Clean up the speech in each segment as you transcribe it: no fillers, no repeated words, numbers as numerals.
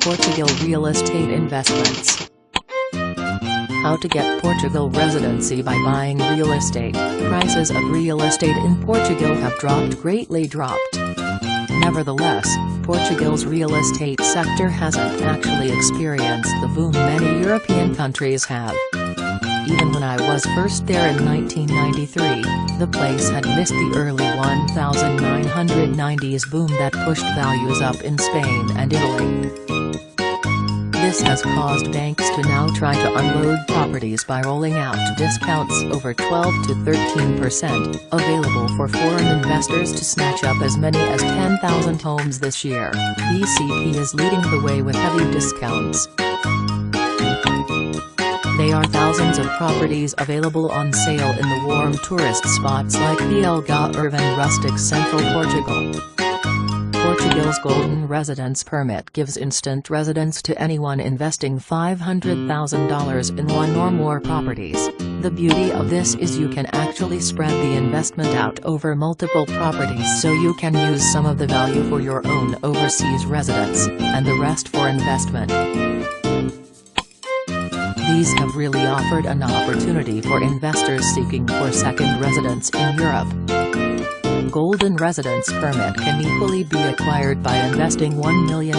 Portugal real estate investments. How to get Portugal residency by buying real estate. Prices of real estate in Portugal have greatly dropped. Nevertheless, Portugal's real estate sector hasn't actually experienced the boom many European countries have. Even when I was first there in 1993, the place had missed the early 1990s boom that pushed values up in Spain and Italy. This has caused banks to now try to unload properties by rolling out discounts over 12 to 13%, available for foreign investors to snatch up as many as 10,000 homes this year. BCP is leading the way with heavy discounts. There are thousands of properties available on sale in the warm tourist spots like the Algarve and rustic central Portugal. Portugal's Golden Residence Permit gives instant residence to anyone investing $500,000 in one or more properties. The beauty of this is you can actually spread the investment out over multiple properties, so you can use some of the value for your own overseas residence, and the rest for investment. These have really offered an opportunity for investors seeking for second residence in Europe. Golden Residence Permit can equally be acquired by investing €1 million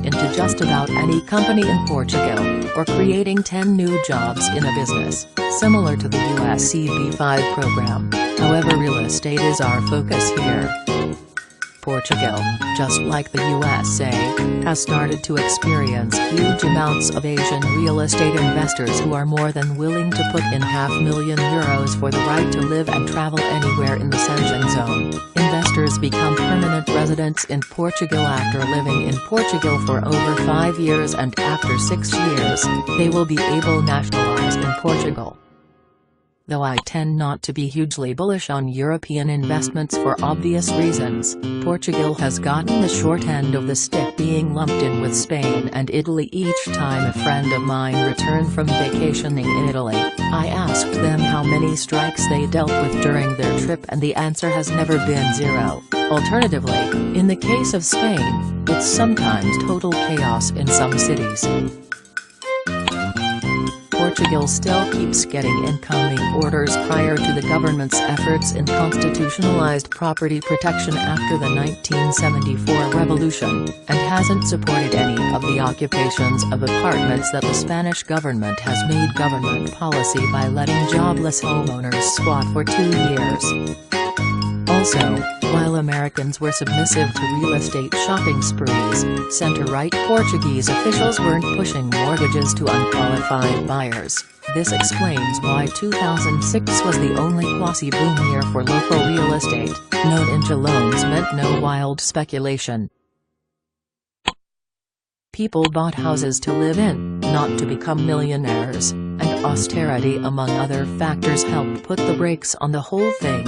into just about any company in Portugal, or creating 10 new jobs in a business, similar to the US CB5 program. However, real estate is our focus here. Portugal, just like the USA, has started to experience huge amounts of Asian real estate investors who are more than willing to put in €500,000 for the right to live and travel anywhere in the Schengen zone. Investors become permanent residents in Portugal after living in Portugal for over 5 years, and after 6 years, they will be able to nationalize in Portugal. Though I tend not to be hugely bullish on European investments for obvious reasons, Portugal has gotten the short end of the stick, being lumped in with Spain and Italy each time a friend of mine returned from vacationing in Italy. I asked them how many strikes they dealt with during their trip, and the answer has never been zero. Alternatively, in the case of Spain, it's sometimes total chaos in some cities. Portugal still keeps getting incoming orders prior to the government's efforts in constitutionalized property protection after the 1974 revolution, and hasn't supported any of the occupations of apartments that the Spanish government has made government policy by letting jobless homeowners squat for 2 years. Also, while Americans were submissive to real estate shopping sprees, center-right Portuguese officials weren't pushing mortgages to unqualified buyers. This explains why 2006 was the only quasi-boom year for local real estate. No-ninja loans meant no wild speculation. People bought houses to live in, not to become millionaires, and austerity among other factors helped put the brakes on the whole thing.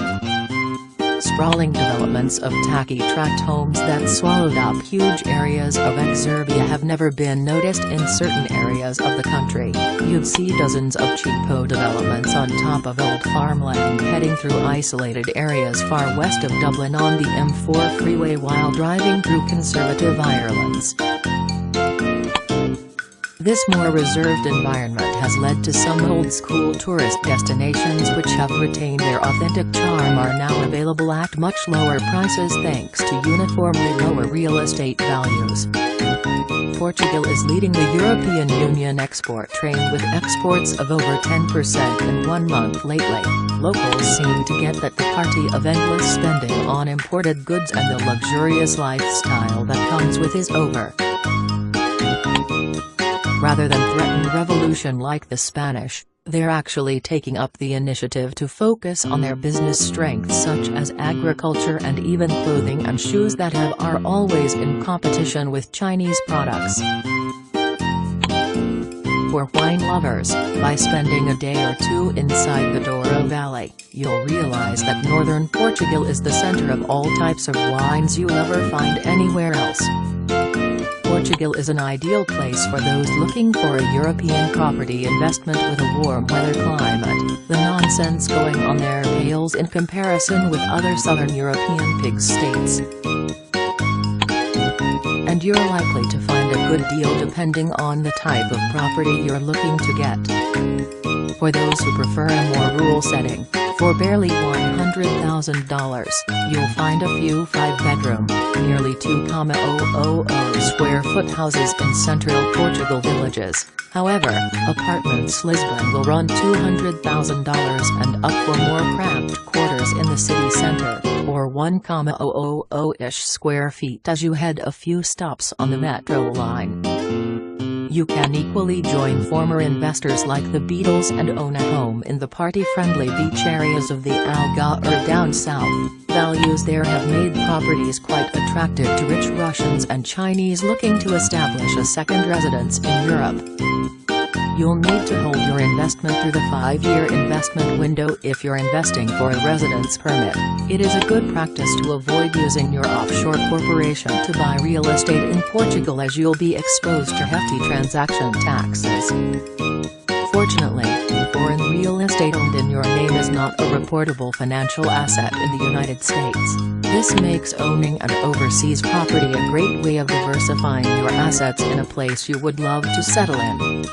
Sprawling developments of tacky tract homes that swallowed up huge areas of exurbia have never been noticed in certain areas of the country. You'd see dozens of cheapo developments on top of old farmland heading through isolated areas far west of Dublin on the M4 freeway while driving through conservative Ireland's. This more reserved environment has led to some old-school tourist destinations which have retained their authentic charm are now available at much lower prices thanks to uniformly lower real estate values. Portugal is leading the European Union export train with exports of over 10% in 1 month lately. Locals seem to get that the party of endless spending on imported goods and the luxurious lifestyle that comes with is over. Rather than threaten revolution like the Spanish, they're actually taking up the initiative to focus on their business strengths such as agriculture and even clothing and shoes that are always in competition with Chinese products. For wine lovers, by spending a day or two inside the Douro Valley, you'll realize that northern Portugal is the center of all types of wines you'll ever find anywhere else. Portugal is an ideal place for those looking for a European property investment with a warm weather climate. The nonsense going on there pales in comparison with other southern European pig states. and you're likely to find a good deal depending on the type of property you're looking to get. For those who prefer a more rural setting, for barely $100,000, you'll find a few 5-bedroom, nearly 2,000 square foot houses in central Portugal villages. However, apartments Lisbon will run $200,000 and up for more cramped quarters in the city centre, or 1,000-ish square feet as you head a few stops on the metro line. You can equally join former investors like the Beatles and own a home in the party-friendly beach areas of the Algarve or down south. Values there have made properties quite attractive to rich Russians and Chinese looking to establish a second residence in Europe. You'll need to hold your investment through the 5-year investment window if you're investing for a residence permit. It is a good practice to avoid using your offshore corporation to buy real estate in Portugal, as you'll be exposed to hefty transaction taxes. Fortunately, foreign real estate owned in your name is not a reportable financial asset in the United States. This makes owning an overseas property a great way of diversifying your assets in a place you would love to settle in.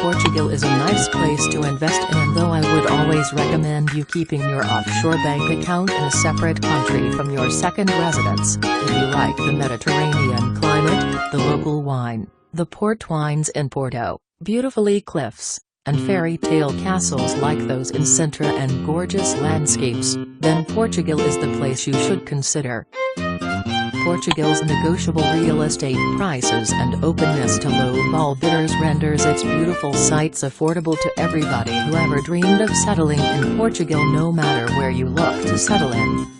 Portugal is a nice place to invest in, and though I would always recommend you keeping your offshore bank account in a separate country from your second residence, if you like the Mediterranean climate, the local wine, the port wines in Porto, beautifully cliffs, and fairy tale castles like those in Sintra and gorgeous landscapes, then Portugal is the place you should consider. Portugal's negotiable real estate prices and openness to low-ball bidders renders its beautiful sites affordable to everybody who ever dreamed of settling in Portugal, no matter where you look to settle in.